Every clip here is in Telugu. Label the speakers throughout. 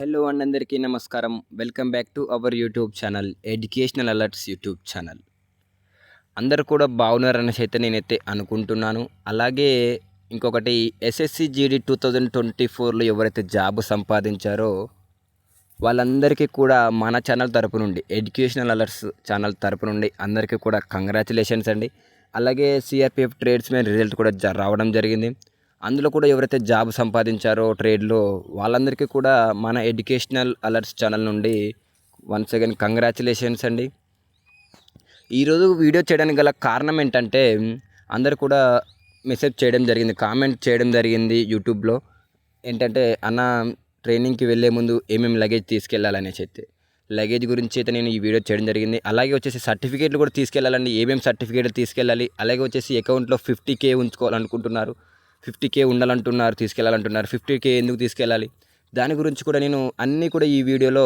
Speaker 1: హలో అండి, అందరికీ నమస్కారం. Welcome back to our YouTube channel educational alerts YouTube channel. అందరూ కూడా బాగున్నారనేసి అయితే నేనైతే అనుకుంటున్నాను. అలాగే ఇంకొకటి ఎస్ఎస్సి జీడీ 2024లో ఎవరైతే జాబ్ సంపాదించారో వాళ్ళందరికీ కూడా మన ఛానల్ తరపు నుండి ఎడ్యుకేషనల్ అలర్ట్స్ ఛానల్ తరపు నుండి అందరికీ కూడా కంగ్రాచులేషన్స్ అండి. అలాగే సిఆర్పిఎఫ్ ట్రేడ్స్మెన్ రిజల్ట్ కూడా రావడం జరిగింది. అందులో కూడా ఎవరైతే జాబ్ సంపాదించారో ట్రేడ్లో వాళ్ళందరికీ కూడా మన ఎడ్యుకేషనల్ అలర్ట్స్ ఛానల్ నుండి వన్స్ అగైన్ కంగ్రాచులేషన్స్ అండి. ఈరోజు వీడియో చేయడానికి గల కారణం ఏంటంటే అందరు కూడా మెసేజ్ చేయడం జరిగింది, కామెంట్ చేయడం జరిగింది యూట్యూబ్లో. ఏంటంటే అన్న ట్రైనింగ్కి వెళ్ళే ముందు ఏమేమి లగేజ్ తీసుకెళ్ళాలనేసి అయితే లగేజ్ గురించి అయితే నేను ఈ వీడియో చేయడం జరిగింది. అలాగే వచ్చేసి సర్టిఫికేట్లు కూడా తీసుకెళ్ళాలండి. ఏమేమి సర్టిఫికేట్లు తీసుకెళ్ళాలి, అలాగే వచ్చేసి అకౌంట్లో 50K ఉంచుకోవాలనుకుంటున్నారు, 50K ఉండాలంటున్నారు, తీసుకెళ్ళాలంటున్నారు. 50K ఎందుకు తీసుకెళ్ళాలి దాని గురించి కూడా నేను అన్నీ కూడా ఈ వీడియోలో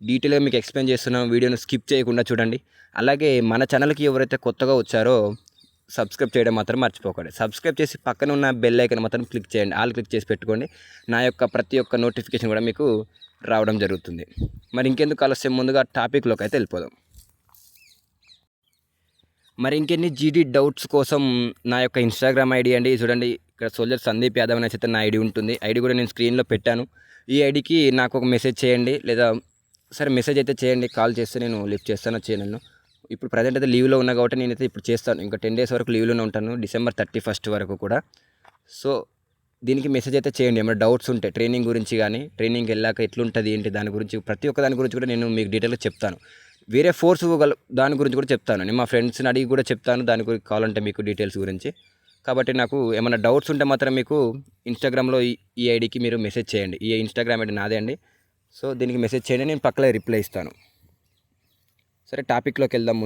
Speaker 1: డీటెయిల్గా మీకు ఎక్స్ప్లెయిన్ చేస్తున్నాను. వీడియోను స్కిప్ చేయకుండా చూడండి. అలాగే మన ఛానల్కి ఎవరైతే కొత్తగా వచ్చారో సబ్స్క్రైబ్ చేయడం మాత్రం మర్చిపోకండి. సబ్స్క్రైబ్ చేసి పక్కన ఉన్న బెల్ ఐకాన్ మాత్రం క్లిక్ చేయండి, ఆల్ క్లిక్ చేసి పెట్టుకోండి. నా యొక్క ప్రతి ఒక్క నోటిఫికేషన్ కూడా మీకు రావడం జరుగుతుంది. మరి ఇంకెందుకు ఆలస్యం, ముందుగా టాపిక్లోకి అయితే వెళ్ళిపోదాం. మరి ఇంకెన్ని జీడీ డౌట్స్ కోసం నా యొక్క ఇన్స్టాగ్రామ్ ఐడి అండి, చూడండి ఇక్కడ సోల్జర్ సందీప్ యాదవ్ అనేసి అయితే నా ఐడి ఉంటుంది. ఐడి కూడా నేను స్క్రీన్లో పెట్టాను. ఈ ఐడికి నాకు ఒక మెసేజ్ చేయండి, లేదా సరే మెసేజ్ అయితే చేయండి, కాల్ చేస్తే నేను లిఫ్ట్ చేస్తాను చేయను. ఇప్పుడు ప్రజెంట్ అయితే లీవ్లో ఉన్నా కాబట్టి నేనైతే ఇప్పుడు చేస్తాను. ఇంకా 10 days వరకు లీవ్లోనే ఉంటాను, December 31 వరకు కూడా. సో దీనికి మెసేజ్ అయితే చేయండి ఏమైనా డౌట్స్ ఉంటే ట్రైనింగ్ గురించి కానీ, ట్రైనింగ్కి వెళ్ళాక ఎట్లుంటుంది ఏంటి దాని గురించి, ప్రతి ఒక్క దాని గురించి కూడా నేను మీకు డీటెయిల్గా చెప్తాను. వేరే ఫోర్స్ దాని గురించి కూడా చెప్తాను. నేను మా ఫ్రెండ్స్ని అడిగి కూడా చెప్తాను దాని గురించి కావాలంటే మీకు డీటెయిల్స్ గురించి. కాబట్టి నాకు ఏమైనా డౌట్స్ ఉంటే మాత్రం మీకు ఇన్స్టాగ్రామ్లో ఈ ఐడికి మీరు మెసేజ్ చేయండి. ఈ ఇన్స్టాగ్రామ్ ఐడి నాదే అండి. సో దీనికి మెసేజ్ చేయండి, నేను పక్కనే రిప్లై ఇస్తాను. సరే టాపిక్లోకి వెళ్దాం.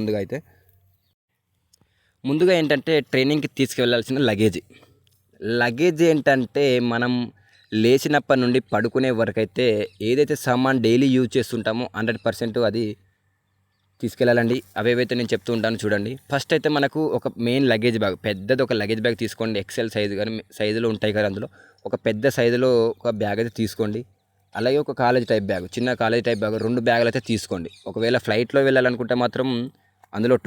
Speaker 1: ముందుగా ఏంటంటే ట్రైనింగ్కి తీసుకువెళ్ళాల్సిన లగేజ్ ఏంటంటే మనం లేచినప్పటి నుండి పడుకునే వరకు అయితే ఏదైతే సామాన్ డైలీ యూజ్ చేస్తుంటామో 100% అది తీసుకెళ్ళాలండి. అవేవైతే నేను చెప్తూ ఉంటాను చూడండి. ఫస్ట్ అయితే మనకు ఒక మెయిన్ లగేజ్ బ్యాగ్, పెద్దది ఒక లగేజ్ బ్యాగ్ తీసుకోండి. ఎక్సెల్ సైజు కానీ సైజులో ఉంటాయి కదా, అందులో ఒక పెద్ద సైజులో ఒక బ్యాగ్ అయితే తీసుకోండి. అలాగే ఒక కాలేజ్ టైప్ బ్యాగ్, చిన్న కాలేజ్ టైప్ బ్యాగ్ 2 బ్యాగులు అయితే తీసుకోండి. ఒకవేళ ఫ్లైట్లో వెళ్ళాలనుకుంటే మాత్రం అందులో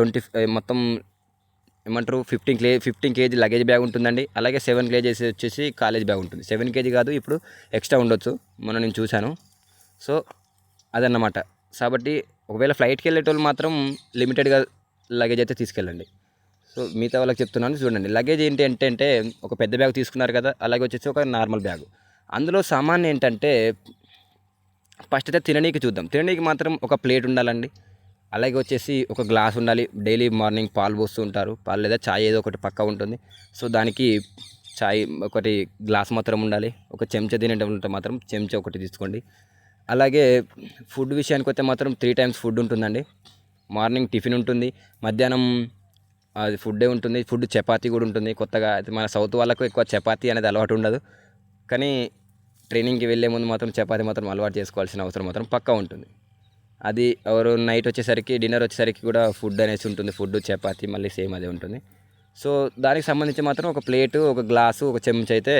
Speaker 1: మొత్తం ఏమంటారు 15 kg లగేజ్ బ్యాగ్ ఉంటుందండి. అలాగే 7 kg వచ్చేసి కాలేజ్ బ్యాగ్ ఉంటుంది. 7 kg కాదు, ఇప్పుడు ఎక్స్ట్రా ఉండొచ్చు, నేను చూశాను. సో అదన్నమాట. కాబట్టి ఒకవేళ ఫ్లైట్కి వెళ్ళేటోళ్ళు మాత్రం లిమిటెడ్గా లగేజ్ అయితే తీసుకెళ్ళండి. సో మిగతా వాళ్ళకి చెప్తున్నాను చూడండి. లగేజ్ ఏంటి అంటే ఒక పెద్ద బ్యాగ్ తీసుకున్నారు కదా, అలాగే వచ్చేసి ఒక నార్మల్ బ్యాగ్. అందులో సామాన్ ఏంటంటే ఫస్ట్ అయితే తిననీకి చూద్దాం. తిననీకి మాత్రం ఒక ప్లేట్ ఉండాలండి. అలాగే వచ్చేసి ఒక గ్లాస్ ఉండాలి. డైలీ మార్నింగ్ పాలు పోస్తూ ఉంటారు, పాలు లేదా చాయ్ ఏదో ఒకటి పక్కా ఉంటుంది. సో దానికి చాయ్ ఒకటి గ్లాస్ మాత్రం ఉండాలి. ఒక చెంచా తినేటప్పుడు మాత్రం చెంచా ఒకటి తీసుకోండి. అలాగే ఫుడ్ విషయానికి వస్తే మాత్రం 3 times ఫుడ్ ఉంటుందండి. మార్నింగ్ టిఫిన్ ఉంటుంది, మధ్యాహ్నం అది ఫుడ్డే ఉంటుంది, ఫుడ్ చపాతీ కూడా ఉంటుంది. కొత్తగా మన సౌత్ వాళ్ళకు ఎక్కువ చపాతీ అనేది అలవాటు ఉండదు, కానీ ట్రైనింగ్కి వెళ్ళే ముందు మాత్రం చపాతీ మాత్రం అలవాటు చేసుకోవాల్సిన అవసరం మాత్రం పక్కా ఉంటుంది. అది ఎవరు నైట్ వచ్చేసరికి, డిన్నర్ వచ్చేసరికి కూడా ఫుడ్ అనేసి ఉంటుంది. ఫుడ్ చపాతీ మళ్ళీ సేమ్ అదే ఉంటుంది. సో దానికి సంబంధించి మాత్రం ఒక ప్లేటు, ఒక గ్లాసు, ఒక చెంచా అయితే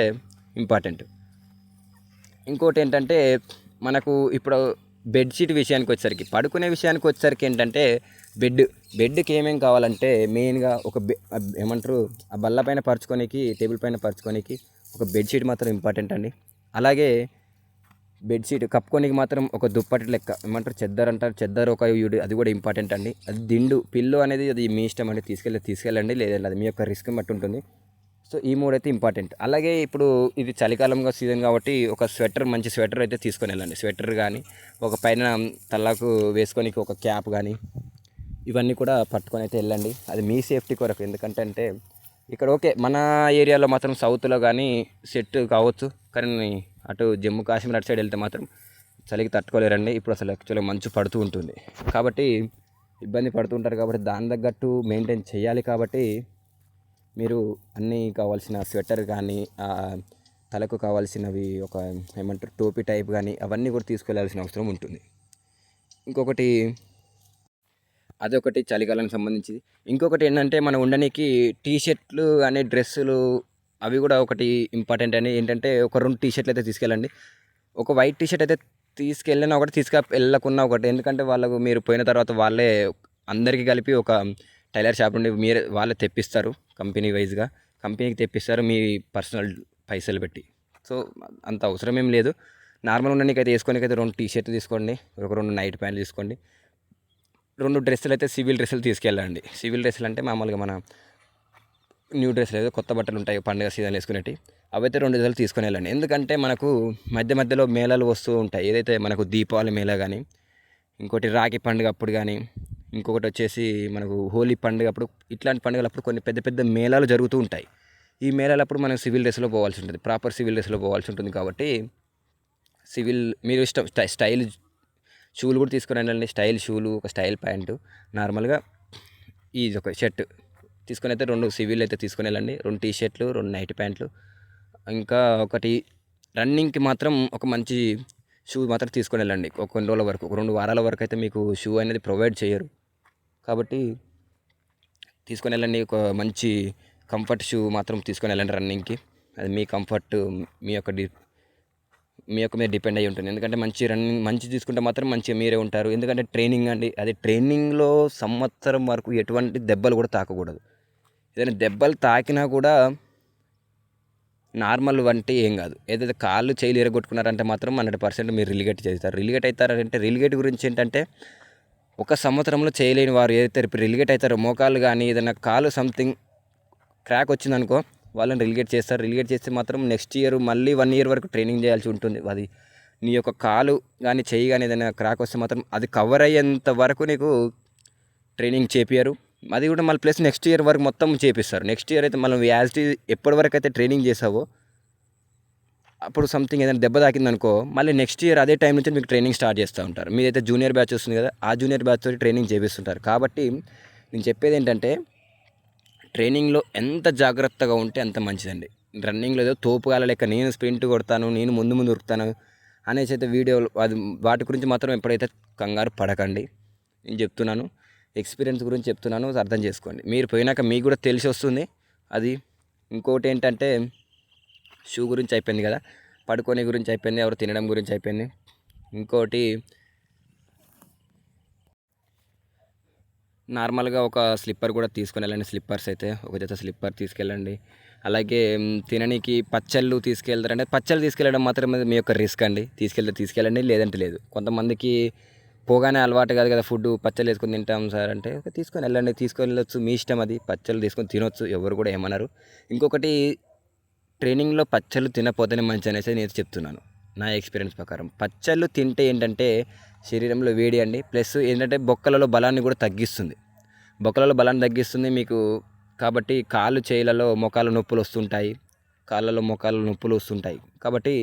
Speaker 1: ఇంపార్టెంట్. ఇంకోటి ఏంటంటే మనకు ఇప్పుడు బెడ్షీట్ విషయానికి వచ్చేసరికి, పడుకునే విషయానికి వచ్చేసరికి ఏంటంటే బెడ్కి ఏమేమి కావాలంటే మెయిన్గా ఒక ఏమంటారు ఆ బల్ల పైన పరుచుకోనికి, టేబుల్ పైన పరుచుకోనికి ఒక బెడ్షీట్ మాత్రం ఇంపార్టెంట్ అండి. అలాగే బెడ్షీట్ కప్పుకోనికి మాత్రం ఒక దుప్పటి లెక్క, ఏమంటారు చెద్దర్ అంటారు, చెద్దర్ ఒక అది కూడా ఇంపార్టెంట్ అండి. అది దిండు, పిల్లో అనేది అది మీ ఇష్టం అండి, తీసుకెళ్ళండి, లేదా అది మీ యొక్క రిస్క్ బట్టి ఉంటుంది. సో ఈ 3 అయితే ఇంపార్టెంట్. అలాగే ఇప్పుడు ఇది చలికాలంగా సీజన్ కాబట్టి ఒక మంచి స్వెటర్ అయితే తీసుకొని వెళ్ళండి. స్వెటర్ కానీ, ఒక పైన తలకు వేసుకొని ఒక క్యాప్ కానీ, ఇవన్నీ కూడా పట్టుకొని అయితే వెళ్ళండి. అది మీ సేఫ్టీ కొరకు. ఎందుకంటే ఇక్కడ ఓకే మన ఏరియాలో మాత్రం సౌత్లో కానీ సెట్ కావచ్చు, కానీ అటు జమ్మూ కాశ్మీర్ అటు సైడ్ వెళ్తే మాత్రం చలికి తట్టుకోలేరండి. ఇప్పుడు అసలు యాక్చువల్గా మంచు పడుతూ ఉంటుంది కాబట్టి ఇబ్బంది పడుతుంటారు. కాబట్టి దాని తగ్గట్టు మెయింటైన్ చేయాలి. కాబట్టి మీరు అన్నీ కావాల్సిన స్వెటర్ కానీ, తలకు కావాల్సినవి ఒక ఏమంటారు టోపీ టైప్ కానీ అవన్నీ కూడా తీసుకెళ్లాల్సిన అవసరం ఉంటుంది. ఇంకొకటి అదొకటి చలికాలానికి సంబంధించి. ఇంకొకటి ఏంటంటే మనం ఉండడానికి టీషర్ట్లు అనే డ్రెస్సులు అవి కూడా ఒకటి ఇంపార్టెంట్ అని. ఏంటంటే ఒక 2 టీషర్ట్లు అయితే తీసుకెళ్ళండి. ఒక వైట్ టీషర్ట్ అయితే తీసుకెళ్ళినా ఒకటి వెళ్ళకున్నా ఒకటి, ఎందుకంటే వాళ్ళకు మీరు పోయిన తర్వాత వాళ్ళే అందరికీ కలిపి ఒక టైలర్ షాప్ నుండి వాళ్ళే తెప్పిస్తారు, కంపెనీ వైజ్గా కంపెనీకి తెప్పిస్తారు మీ పర్సనల్ పైసలు పెట్టి. సో అంత అవసరం ఏం లేదు. నార్మల్ ఉండడానికైతే వేసుకోనికైతే 2 టీ షర్ట్లు తీసుకోండి, ఒక 2 నైట్ ప్యాంట్లు తీసుకోండి, 2 డ్రెస్సులు అయితే సివిల్ డ్రెస్సులు తీసుకెళ్ళండి. సివిల్ డ్రెస్సులు అంటే మామూలుగా మన న్యూ డ్రెస్సులు ఏదో కొత్త బట్టలు ఉంటాయి పండుగ సీజన్ వేసుకునేవి, అవైతే 2 జతలు తీసుకొని వెళ్ళండి. ఎందుకంటే మనకు మధ్యలో మేళాలు వస్తూ ఉంటాయి, ఏదైతే మనకు దీపావళి మేళా కానీ, ఇంకోటి రాఖీ పండుగ అప్పుడు కానీ, ఇంకొకటి వచ్చేసి మనకు హోలీ పండుగ అప్పుడు, ఇట్లాంటి పండుగలప్పుడు కొన్ని పెద్ద పెద్ద మేళాలు జరుగుతూ ఉంటాయి. ఈ మేళాలప్పుడు మనం సివిల్ డ్రెస్లో పోవాల్సి ఉంటుంది, ప్రాపర్ సివిల్ డ్రెస్లో పోవాల్సి ఉంటుంది. కాబట్టి మీరు ఇష్టం స్టైల్ షూలు కూడా తీసుకొని వెళ్ళండి, స్టైల్ షూలు, ఒక స్టైల్ ప్యాంటు, నార్మల్గా ఇది ఒక షర్ట్ తీసుకొని అయితే 2 సివిల్ అయితే తీసుకొని వెళ్ళండి, 2 టీ షర్ట్లు, 2 నైట్ ప్యాంట్లు, ఇంకా ఒకటి రన్నింగ్కి మాత్రం ఒక మంచి షూ మాత్రం తీసుకొని వెళ్ళండి. ఒక కొన్ని రోజుల వరకు, ఒక 2 వారాల వరకు అయితే మీకు షూ అనేది ప్రొవైడ్ చేయరు. కాబట్టి తీసుకొని వెళ్ళండి, ఒక మంచి కంఫర్ట్ షూ మాత్రం తీసుకొని వెళ్ళండి రన్నింగ్కి. అది మీ కంఫర్ట్ మీ యొక్క మీద డిపెండ్ అయ్యి ఉంటుంది. ఎందుకంటే మంచి తీసుకుంటే మాత్రం మంచిగా మీరే ఉంటారు. ఎందుకంటే ట్రైనింగ్ అండి, అది ట్రైనింగ్లో సంవత్సరం వరకు ఎటువంటి దెబ్బలు కూడా తాకకూడదు. ఏదైనా దెబ్బలు తాకినా కూడా నార్మల్ అంటే ఏం కాదు, ఏదైతే కాళ్ళు చేయిలు ఎరగొట్టుకున్నారంటే మాత్రం 100% మీరు రిలిగేట్ చేస్తారు. రిలిగేట్ అవుతారంటే, రిలిగేట్ గురించి ఏంటంటే, ఒక సంవత్సరంలో చేయలేని వారు ఏదైతే రిలిగేట్ అవుతారో, మోకాలు కానీ ఏదైనా కాలు సంథింగ్ క్రాక్ వచ్చిందనుకో వాళ్ళని రిలిగేట్ చేస్తారు. రిలిగేట్ చేస్తే మాత్రం నెక్స్ట్ ఇయర్ మళ్ళీ 1 ఇయర్ వరకు ట్రైనింగ్ చేయాల్సి ఉంటుంది. అది నీ యొక్క కాలు కానీ చెయ్యి కానీ ఏదైనా క్రాక్ వస్తే మాత్రం అది కవర్ అయ్యేంత వరకు నీకు ట్రైనింగ్ చేపియరు. అది కూడా మళ్ళీ ప్లస్ నెక్స్ట్ ఇయర్ వరకు మొత్తం చేపిస్తారు. నెక్స్ట్ ఇయర్ అయితే మనం ఎప్పటి వరకు అయితే ట్రైనింగ్ చేసావో, అప్పుడు సంథింగ్ ఏదైనా దెబ్బ తాకిందనుకో మళ్ళీ నెక్స్ట్ ఇయర్ అదే టైం నుంచి మీకు ట్రైనింగ్ స్టార్ట్ చేస్తూ ఉంటారు. మీరైతే జూనియర్ బ్యాచ్ వస్తుంది కదా, ఆ జూనియర్ బ్యాచ్ తోటి ట్రైనింగ్ చేపిస్తుంటారు. కాబట్టి నేను చెప్పేది ఏంటంటే, ట్రైనింగ్లో ఎంత జాగ్రత్తగా ఉంటే అంత మంచిదండి. రన్నింగ్లో ఏదో తోపుగాల లెక్క నేను స్ప్రింట్ కొడతాను, నేను ముందు ఉరుకుతాను అనేసి అయితే వీడియోలు వాటి గురించి మాత్రం ఎప్పుడైతే కంగారు పడకండి. నేను చెప్తున్నాను, ఎక్స్పీరియన్స్ గురించి చెప్తున్నాను, అర్థం చేసుకోండి. మీరు పోయినాక మీకు కూడా తెలిసి వస్తుంది అది. ఇంకోటి ఏంటంటే, షూ గురించి అయిపోయింది కదా, పడుకోనే గురించి అయిపోయింది, ఎవరు తినడం గురించి అయిపోయింది. ఇంకోటి నార్మల్గా ఒక స్లిప్పర్ కూడా తీసుకొని వెళ్ళండి. స్లిప్పర్స్ అయితే ఒక జత స్లిప్పర్ తీసుకెళ్ళండి. అలాగే తిననీకి పచ్చళ్ళు తీసుకెళ్తారంటే, పచ్చళ్ళు తీసుకెళ్ళడం మాత్రం మీ యొక్క రిస్క్ అండి. తీసుకెళ్ళండి, లేదంటే లేదు. కొంతమందికి పోగానే అలవాటు కాదు కదా ఫుడ్, పచ్చళ్ళు వేసుకొని తింటాం సార్ అంటే, తీసుకొని వెళ్ళండి, తీసుకొని వెళ్ళొచ్చు, మీ ఇష్టం అది. పచ్చళ్ళు తీసుకొని తినొచ్చు, ఎవరు కూడా ఏమన్నారు. ఇంకొకటి, ట్రైనింగ్లో పచ్చళ్ళు తినపోతేనే మంచి అనేసి నేను చెప్తున్నాను నా ఎక్స్పీరియన్స్ ప్రకారం. పచ్చళ్ళు తింటే ఏంటంటే శరీరంలో వేడి అండి, ప్లస్ ఏంటంటే బొక్కలలో బలాన్ని కూడా తగ్గిస్తుంది. బొక్కలలో బలాన్ని తగ్గిస్తుంది మీకు. కాబట్టి కాళ్ళు చేయిలలో మోకాళ్ళ నొప్పులు వస్తుంటాయి, కాళ్ళలో మోకాళ్ళ నొప్పులు వస్తుంటాయి. కాబట్టి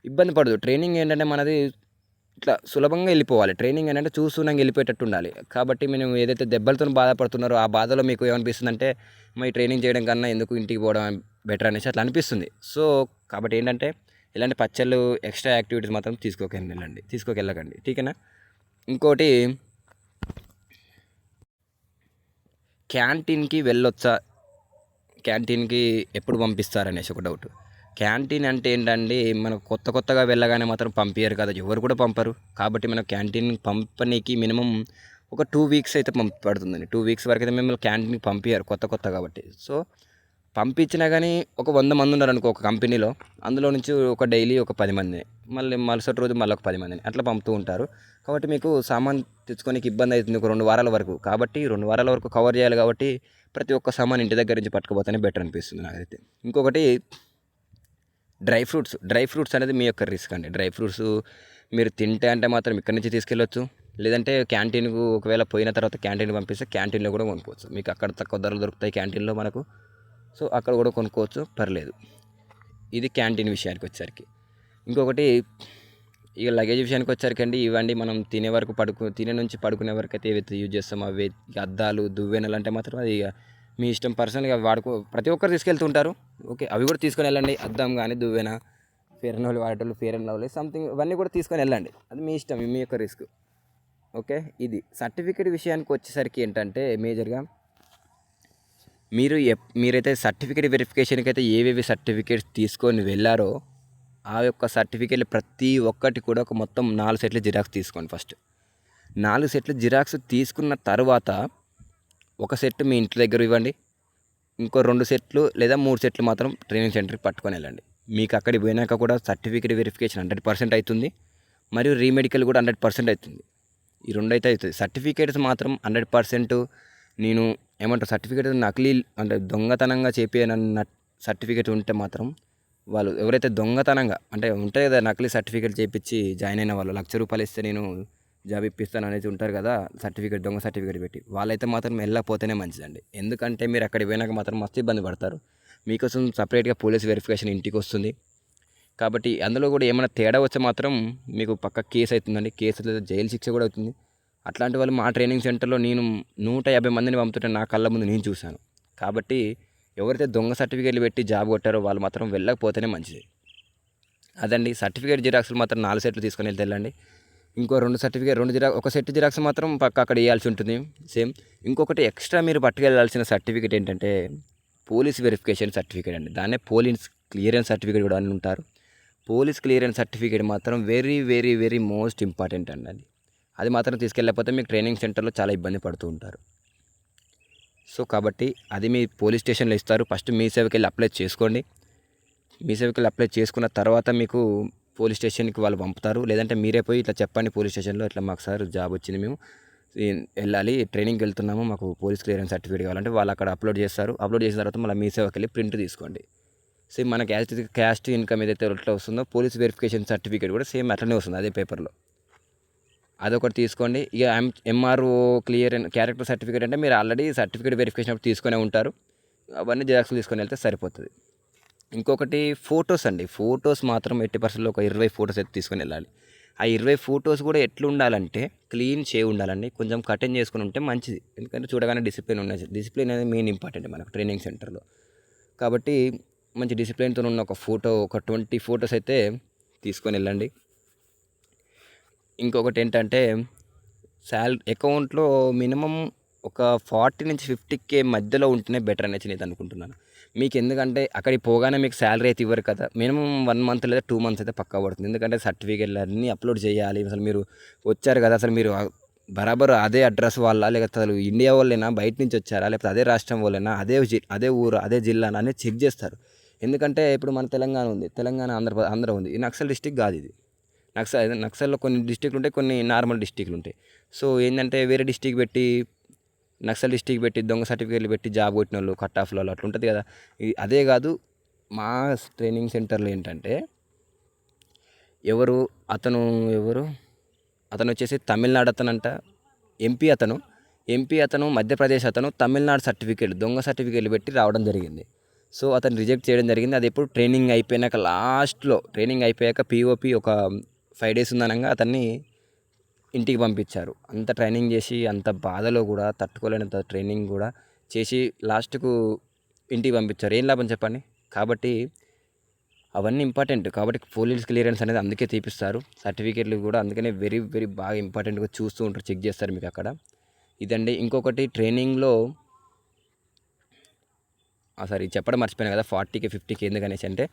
Speaker 1: ఇబ్బంది పడదు. ట్రైనింగ్ ఏంటంటే మనది ఇట్లా సులభంగా వెళ్ళిపోవాలి. ట్రైనింగ్ ఏంటంటే చూస్తున్నాక వెళ్ళిపోయేటట్టు ఉండాలి. కాబట్టి మేము ఏదైతే దెబ్బలతో బాధపడుతున్నారో ఆ బాధలో మీకు ఏమనిపిస్తుంది అంటే, ఈ ట్రైనింగ్ చేయడం కన్నా ఎందుకు ఇంటికి పోవడం బెటర్ అనేసి అట్లా అనిపిస్తుంది. సో కాబట్టి ఏంటంటే, ఇలాంటి పచ్చళ్ళు ఎక్స్ట్రా యాక్టివిటీస్ మాత్రం తీసుకోకెళ్ళకండి, ఠీకేనా. ఇంకోటి, క్యాంటీన్కి వెళ్ళొచ్చా, క్యాంటీన్కి ఎప్పుడు పంపిస్తారనేసి ఒక డౌట్. క్యాంటీన్ అంటే ఏంటండి, మనకు కొత్తగా వెళ్ళగానే మాత్రం పంపించరు కదా, ఎవరు కూడా పంపరు. కాబట్టి మన క్యాంటీన్ పంపనీకి మినిమం ఒక 2 వీక్స్ అయితే పడుతుందండి. 2 వీక్స్ వరకు అయితే మిమ్మల్ని క్యాంటీన్కి పంపించారు కొత్త కాబట్టి. సో పంపించినా కానీ ఒక 100 మంది ఉన్నారనుకో ఒక కంపెనీలో, అందులో నుంచి ఒక డైలీ ఒక 10 మందిని, మళ్ళీ మరుసటి రోజు మళ్ళీ ఒక 10 మందిని అట్లా పంపుతూ ఉంటారు. కాబట్టి మీకు సామాన్ తెచ్చుకోనికి ఇబ్బంది అవుతుంది ఒక 2 వారాల వరకు. కాబట్టి 2 వారాల వరకు కవర్ చేయాలి. కాబట్టి ప్రతి ఒక్క సామాన్ ఇంటి దగ్గర నుంచి పట్టుకుపోతేనే బెటర్ అనిపిస్తుంది నాకైతే. ఇంకొకటి, డ్రై ఫ్రూట్స్ అనేది మీ యొక్క రిస్క్ అండి. డ్రై ఫ్రూట్స్ మీరు తింటే అంటే మాత్రం ఇక్కడి నుంచి తీసుకెళ్ళొచ్చు, లేదంటే క్యాంటీన్కు ఒకవేళ పోయిన తర్వాత క్యాంటీన్కి పంపిస్తే క్యాంటీన్లో కూడా కొనుక్కోవచ్చు. మీకు అక్కడ తక్కువ ధరలు దొరుకుతాయి క్యాంటీన్లో మనకు, సో అక్కడ కూడా కొనుక్కోవచ్చు, పర్లేదు. ఇది క్యాంటీన్ విషయానికి వచ్చేసరికి. ఇంకొకటి, ఇక లగేజ్ విషయానికి వచ్చేసరికి అండి, ఇవ్వండి మనం తినే నుంచి పడుకునే వరకు అయితే ఏవైతే యూజ్ చేస్తామో అవి, అద్దాలు, దువ్వెనలు అంటే మాత్రం అది మీ ఇష్టం, పర్సనల్గా ప్రతి ఒక్కరు తీసుకెళ్తుంటారు. ఓకే, అవి కూడా తీసుకొని వెళ్ళండి. అద్దం కానీ, దువ్వెన, ఫేర్ అండ్ లవ్లీ వాడేటోళ్ళు ఫేర్ అండ్ లవ్లీ సంథింగ్, ఇవన్నీ కూడా తీసుకొని వెళ్ళండి. అది మీ ఇష్టం, మీ యొక్క రిస్క్. ఓకే, ఇది సర్టిఫికేట్ విషయానికి వచ్చేసరికి ఏంటంటే, మేజర్గా మీరైతే సర్టిఫికేట్ వెరిఫికేషన్కి అయితే ఏవేవి సర్టిఫికేట్స్ తీసుకొని వెళ్ళారో ఆ యొక్క సర్టిఫికేట్లు ప్రతి ఒక్కటి కూడా ఒక మొత్తం 4 సెట్లు జిరాక్స్ తీసుకోండి ఫస్ట్. 4 సెట్లు జిరాక్స్ తీసుకున్న తర్వాత ఒక సెట్ మీ ఇంటి దగ్గర ఇవ్వండి. ఇంకో 2 సెట్లు లేదా 3 సెట్లు మాత్రం ట్రైనింగ్ సెంటర్కి పట్టుకొని వెళ్ళండి. మీకు అక్కడికి పోయినాక కూడా సర్టిఫికేట్ వెరిఫికేషన్ 100% అవుతుంది, మరియు రీమెడికల్ కూడా 100% అవుతుంది. ఈ 2 అయితే అవుతుంది. సర్టిఫికేట్స్ మాత్రం 100% నేను ఏమంటారు, సర్టిఫికేట్ నకిలీ అంటే దొంగతనంగా చేపియనన్న సర్టిఫికేట్ ఉంటే మాత్రం వాళ్ళు ఎవరైతే దొంగతనంగా అంటే ఉంటాయి కదా నకిలీ సర్టిఫికేట్ చేపించి జాయిన్ అయిన వాళ్ళు, ₹1,00,000 ఇస్తే నేను జాబ్ ఇప్పిస్తాను అనేది ఉంటారు కదా, సర్టిఫికేట్ దొంగ సర్టిఫికేట్ పెట్టి, వాళ్ళైతే మాత్రం వెళ్ళకపోతేనే మంచిదండి. ఎందుకంటే మీరు అక్కడికి పోయినాక మాత్రం మస్తు ఇబ్బంది పడతారు. మీకోసం సపరేట్గా పోలీస్ వెరిఫికేషన్ ఇంటికి వస్తుంది. కాబట్టి అందులో కూడా ఏమైనా తేడా వచ్చే మాత్రం మీకు పక్క కేసు అవుతుందండి. కేసు లేదా జైలు శిక్ష కూడా అవుతుంది. అట్లాంటి వాళ్ళు మా ట్రైనింగ్ సెంటర్లో నేను 150 మందిని పంపుతుంటే నా కళ్ళ ముందు నేను చూశాను. కాబట్టి ఎవరైతే దొంగ సర్టిఫికేట్లు పెట్టి జాబ్ కొట్టారో వాళ్ళు మాత్రం వెళ్ళకపోతేనే మంచిది. అదండి, సర్టిఫికేట్ జిరాక్స్లు మాత్రం 4 సెట్లు తీసుకొని వెళ్ళండి. ఇంకో 2 సర్టిఫికేట్ 2 జిరాక్స్ ఒక సెట్ జిరాక్స్ మాత్రం పక్క అక్కడ వేయాల్సి ఉంటుంది సేమ్. ఇంకొకటి ఎక్స్ట్రా మీరు పట్టుకెళ్ళాల్సిన సర్టిఫికేట్ ఏంటంటే పోలీస్ వెరిఫికేషన్ సర్టిఫికేట్ అండి. దాన్నే పోలీస్ క్లియరెన్స్ సర్టిఫికేట్ కూడా అని ఉంటారు. పోలీస్ క్లియరెన్స్ సర్టిఫికేట్ మాత్రం very very very most important అండి. అది మాత్రం తీసుకెళ్ళకపోతే మీకు ట్రైనింగ్ సెంటర్లో చాలా ఇబ్బంది పడుతూ ఉంటారు. సో కాబట్టి అది మీ పోలీస్ స్టేషన్లో ఇస్తారు. ఫస్ట్ మీ సేవకి వెళ్ళి అప్లై చేసుకోండి. మీ సేవకి వెళ్ళి అప్లై చేసుకున్న తర్వాత మీకు పోలీస్ స్టేషన్కి వాళ్ళు పంపుతారు. లేదంటే మీరే పోయి ఇట్లా చెప్పండి పోలీస్ స్టేషన్లో, ఇట్లా మాకు సార్ జాబ్ వచ్చింది, మేము వెళ్ళాలి, ట్రైనింగ్కి వెళ్తున్నాము, మాకు పోలీస్ క్లియరెన్స్ సర్టిఫికేట్ కావాలంటే వాళ్ళు అక్కడ అప్లోడ్ చేస్తారు. అప్లోడ్ చేసిన తర్వాత మళ్ళీ మీ సేవకి వెళ్ళి ప్రింట్ తీసుకోండి. సేమ్ మన క్యాస్ట్ ఇన్కమ్ ఏదైతే ఎట్లా వస్తుందో పోలీస్ వెరిఫికేషన్ సర్టిఫికేట్ కూడా సేమ్ అట్లనే వస్తుంది అదే పేపర్లో. అదొకటి తీసుకోండి. ఇక ఎంఆర్ఓ క్యారెక్టర్ సర్టిఫికేట్ అంటే మీరు ఆల్రెడీ సర్టిఫికేట్ వెరిఫికేషన్ అప్పుడు తీసుకునే ఉంటారు. అవన్నీ జిరాక్స్ తీసుకొని వెళ్తే సరిపోతుంది. ఇంకొకటి ఫొటోస్ అండి. ఫొటోస్ మాత్రం 80% ఒక 20 ఫొటోస్ అయితే తీసుకొని వెళ్ళాలి. ఆ 20 ఫొటోస్ కూడా ఎట్లా ఉండాలంటే క్లీన్ చేయి ఉండాలండి. కొంచెం కటింగ్ చేసుకుని ఉంటే మంచిది. ఎందుకంటే చూడగానే డిసిప్లిన్ ఉన్నది. డిసిప్లిన్ అనేది మెయిన్ ఇంపార్టెంట్ మనకు ట్రైనింగ్ సెంటర్లో. కాబట్టి మంచి డిసిప్లిన్తో ఉన్న ఒక 20 ఫొటోస్ అయితే తీసుకొని వెళ్ళండి. ఇంకొకటి ఏంటంటే అకౌంట్లో మినిమం ఒక 40 నుంచి 50K మధ్యలో ఉంటేనే బెటర్ అనేసి నేను అనుకుంటున్నాను. మీకు ఎందుకంటే అక్కడికి పోగానే మీకు శాలరీ అయితే ఇవ్వరు కదా, మినిమం 1 మంత్ లేదా 2 మంత్స్ అయితే పక్కా పడుతుంది. ఎందుకంటే సర్టిఫికేట్లు అన్నీ అప్లోడ్ చేయాలి. అసలు మీరు వచ్చారు కదా, అసలు మీరు బరాబర్ అదే అడ్రస్ వాళ్ళ, లేకపోతే అసలు ఇండియా వాళ్ళైనా, బయట నుంచి వచ్చారా, లేకపోతే అదే రాష్ట్రం వాళ్ళైనా, అదే ఊరు అదే జిల్లా అనేది చెక్ చేస్తారు. ఎందుకంటే ఇప్పుడు మన తెలంగాణ ఉంది, తెలంగాణ ఆంధ్ర ఉంది, ఈ నక్సల్ డిస్టిక్ కాదు ఇది. నక్సల్లో కొన్ని డిస్టిక్లు ఉంటాయి, కొన్ని నార్మల్ డిస్టిక్లు ఉంటాయి. సో ఏంటంటే వేరే డిస్టిక్ పెట్టి నక్సల్ డిస్టిక్ పెట్టి దొంగ సర్టిఫికేట్లు పెట్టి జాబ్ కొట్టిన వాళ్ళు కట్ ఆఫ్లో అట్లా ఉంటుంది కదా. అదే కాదు, మా ట్రైనింగ్ సెంటర్లో ఏంటంటే అతను వచ్చేసి తమిళనాడు అతనంట, ఎంపీ అతను మధ్యప్రదేశ్ అతను తమిళనాడు సర్టిఫికేట్ దొంగ సర్టిఫికేట్లు పెట్టి రావడం జరిగింది. సో అతను రిజెక్ట్ చేయడం జరిగింది. అది ఎప్పుడు ట్రైనింగ్ అయిపోయినాక లాస్ట్లో ట్రైనింగ్ అయిపోయాక పిఓపి ఒక 5 days ఉందనగా అతన్ని ఇంటికి పంపించారు. అంత ట్రైనింగ్ చేసి అంత బాధలో కూడా తట్టుకోలేనంత ట్రైనింగ్ కూడా చేసి లాస్ట్కు ఇంటికి పంపించారు. ఏం లాభం చెప్పండి. కాబట్టి అవన్నీ ఇంపార్టెంట్. కాబట్టి పోలీస్ క్లియరెన్స్ అనేది అందుకే తీపిస్తారు. సర్టిఫికేట్లు కూడా అందుకనే వెరీ వెరీ బాగా ఇంపార్టెంట్గా చూస్తూ ఉంటారు, చెక్ చేస్తారు మీకు అక్కడ. ఇదండి. ఇంకొకటి ట్రైనింగ్లో సారీ చెప్పడం మర్చిపోయాను కదా, 40K 50K ఎందుకనేసి అంటే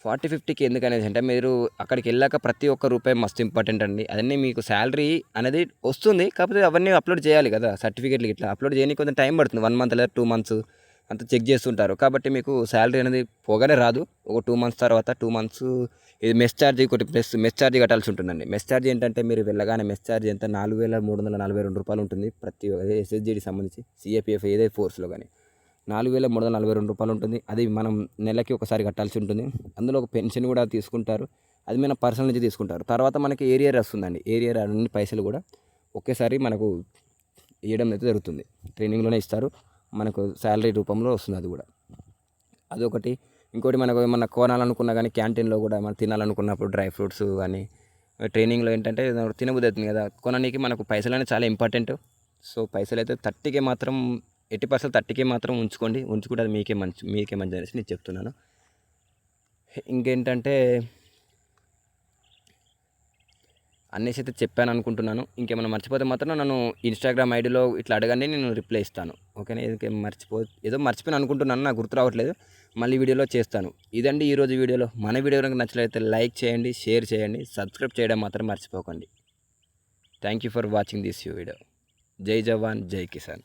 Speaker 1: 40-50K ఎందుకనేసి అంటే మీరు అక్కడికి వెళ్ళాక ప్రతి ఒక్క రూపాయి మస్తు ఇంపార్టెంట్ అండి. అదన్నీ మీకు శాలరీ అనేది వస్తుంది, కాకపోతే అవన్నీ అప్లోడ్ చేయాలి కదా, సర్టిఫికేట్లు ఇట్లా అప్లోడ్ చేయడానికి కొంచెం టైం పడుతుంది. 1 month లేదా 2 months అంతా చెక్ చేస్తుంటారు. కాబట్టి మీకు శాలరీ అనేది పోగానే రాదు. ఒక 2 months తర్వాత 2 months ఇది మెస్ ఛార్జ్, ఒకటి ప్లస్ మెస్ ఛార్జ్ కట్టాల్సి ఉంటుందండి. మెస్ ఛార్జ్ ఏంటంటే మీరు వెళ్ళగానే మెస్ ఛార్జ్ ఎంత ₹4,342 ఉంటుంది. ప్రతి SSGD సంబంధించి CAPF ఏదైతే ఫోర్స్లో కానీ ₹4,342 ఉంటుంది. అది మనం నెలకి ఒకసారి కట్టాల్సి ఉంటుంది. అందులో ఒక పెన్షన్ కూడా తీసుకుంటారు, అది మన పర్సనల్ నుంచి తీసుకుంటారు. తర్వాత మనకి ఏరియర్ వస్తుందండి. ఏరియర్ అన్ని పైసలు కూడా ఒకేసారి మనకు ఇవ్వడం అయితే జరుగుతుంది. ట్రైనింగ్లోనే ఇస్తారు, మనకు శాలరీ రూపంలో వస్తుంది అది కూడా. అదొకటి. ఇంకోటి మనకు ఏమన్నా కొనాలనుకున్నా కానీ క్యాంటీన్లో కూడా మనం తినాలనుకున్నప్పుడు డ్రై ఫ్రూట్స్ కానీ ట్రైనింగ్లో ఏంటంటే తినబుద్ధి అవుతుంది కదా, కొనడానికి మనకు పైసలు అనేది చాలా ఇంపార్టెంట్. సో పైసలు అయితే 30K మాత్రం 80% 30K మాత్రం ఉంచుకుంటే అది మీకే మంచి అనేసి నేను చెప్తున్నాను. ఇంకేంటంటే అన్నేసి అయితే చెప్పాను అనుకుంటున్నాను. ఇంకేమైనా మర్చిపోతే మాత్రం నన్ను ఇన్స్టాగ్రామ్ ఐడిలో ఇట్లా అడగండి, నేను రిప్లై ఇస్తాను. ఓకేనా. ఏదో మర్చిపోయాను అనుకుంటున్నాను, నాకు గుర్తు రావట్లేదు. మళ్ళీ వీడియోలో చేస్తాను. ఇదండి ఈరోజు వీడియోలో. మన వీడియో కనుక నచ్చినట్లయితే లైక్ చేయండి, షేర్ చేయండి, సబ్స్క్రైబ్ చేయడం మాత్రం మర్చిపోకండి. Thank you for watching this video. జై జవాన్, జై కిసాన్.